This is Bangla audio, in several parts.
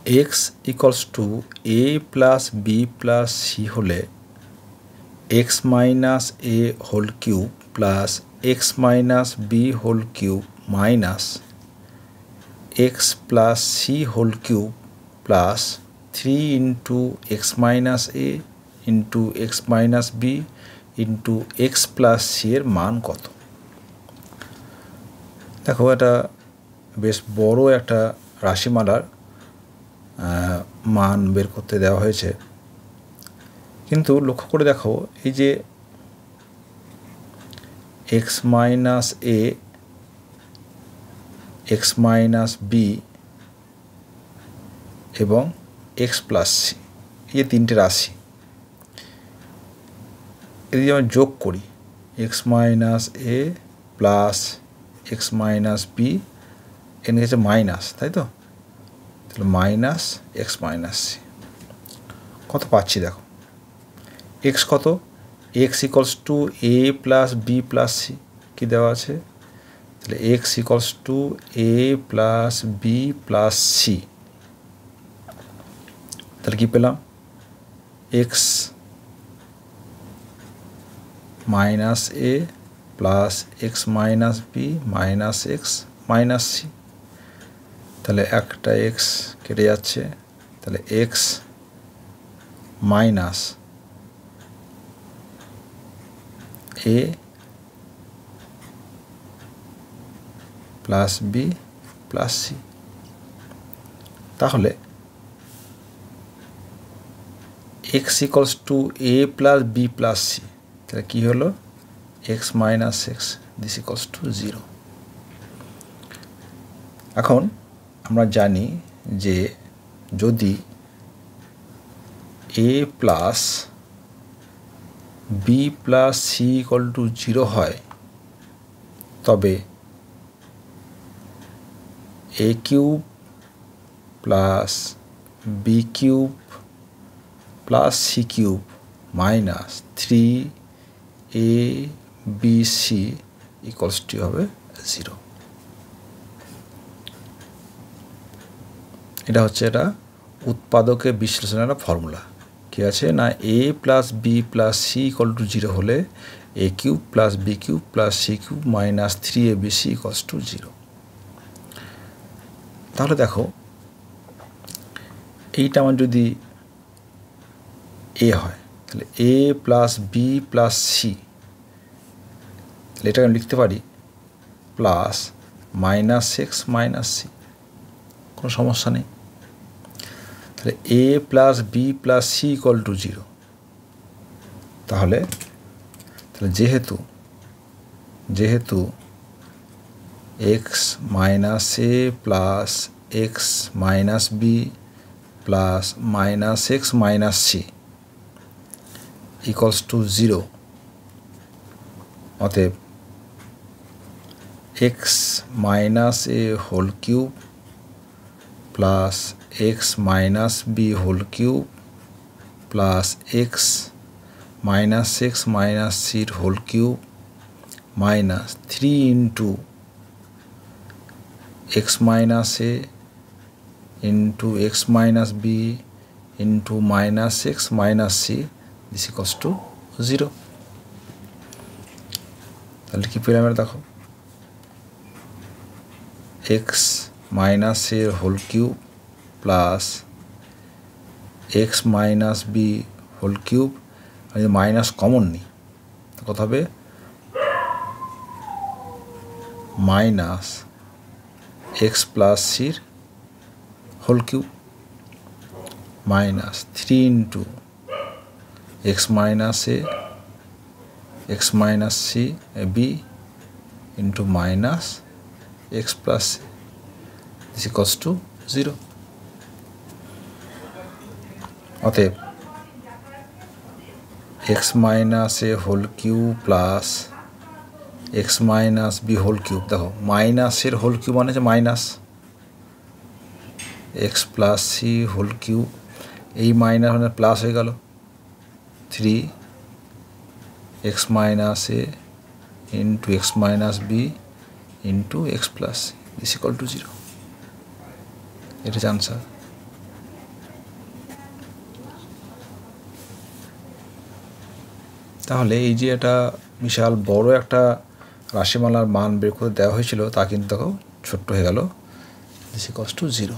x equals to a plus b plus c হলে x minus a whole cube plus x minus b whole cube minus x plus c whole cube plus 3 into x minus a into x minus b into x plus c এর মান কত? দেখো এটা বেশ বড় একটা রাশিমালার মান বের করতে দেওয়া হয়েছে, কিন্তু লক্ষ্য করে দেখো এই যে x minus a x minus b এবং x প্লাস c এই তিনটে রাশি যদি আমরা যোগ করি x minus a plus x minus b এর নিচে মাইনাস, তাই তো? তাহলে মাইনাস x মাইনাস c কত পাচ্ছি দেখো। x কত? x equals to a plus b plus c কি দেওয়া আছে? তাহলে x equals to a plus b plus c। তাহলে কি পেলাম? x minus a plus x minus b minus x minus c। তাহলে একটা x কেটে যাচ্ছে, তাহলে x minus a plus b plus c। তাহলে x equals to a plus b plus c, তাহলে কী হলো? x minus x this equals to 0। এখন আমরা জানি যে যদি a plus b plus c equal to 0 হয় তবে a cube plus b cube plus c cube minus 3abc equals two হবে 0। এটা হচ্ছে এটা উৎপাদকের বিশ্লেষণের একটা ফর্মুলা। কি আছে না, a plus b plus c equal to 0 হলে a cube plus b cube plus c cube minus 3abc equals to 0। তাহলে দেখো এইটা আমার যদি a হয় তাহলে a plus b plus c, তাহলে এটাকে আমি লিখতে পারি plus minus x minus C, কোনো সমস্যা নেই। তাহলে a plus B plus C equal to 0। তাহলে যেহেতু x minus A plus x minus B plus minus x minus C equals to 0, অতএব x minus A whole cube plus x minus B whole cube plus x minus সির whole cube minus 3 into x minus A into x minus B into minus x minus C this equals to 0। তাহলে কি পেলাম এটা দেখো, এক্স মাইনাস এর whole cube plus x minus B whole cube, আমি মাইনাস কমন নিই কত হবে, মাইনাস এক্স প্লাস সির whole cube minus 3 into x minus A x minus C B into minus x plus C this equals to 0। অতএব x minus A whole cube plus x minus B whole cube, দেখো মাইনাসের হোল কিউব মানে হচ্ছে minus x plus C whole cube, এই মাইনাস মানে প্লাস হয়ে গেল 3 x minus A into x minus B into x plus C this equal to 0। এটা হচ্ছে আনসার। তাহলে এই যে একটা বিশাল বড় একটা রাশিমালার মান বের করে দেওয়া হয়েছিল তা কিন্তু দেখো ছোট্ট হয়ে গেল, দিস ইকুয়ালস টু 0।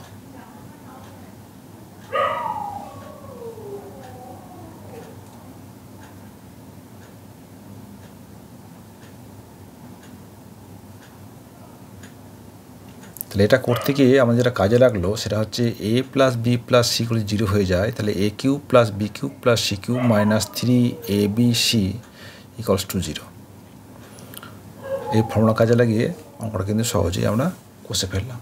তাহলে এটা করতে গিয়ে আমাদের যেটা কাজে লাগলো সেটা হচ্ছে a plus B plus C করে 0 হয়ে যায়, তাহলে a cube plus B cube plus C cube minus 3abc equals to 0। এই ফর্মুলা কাজে লাগিয়ে অঙ্কটা কিন্তু সহজেই আমরা কষে ফেললাম।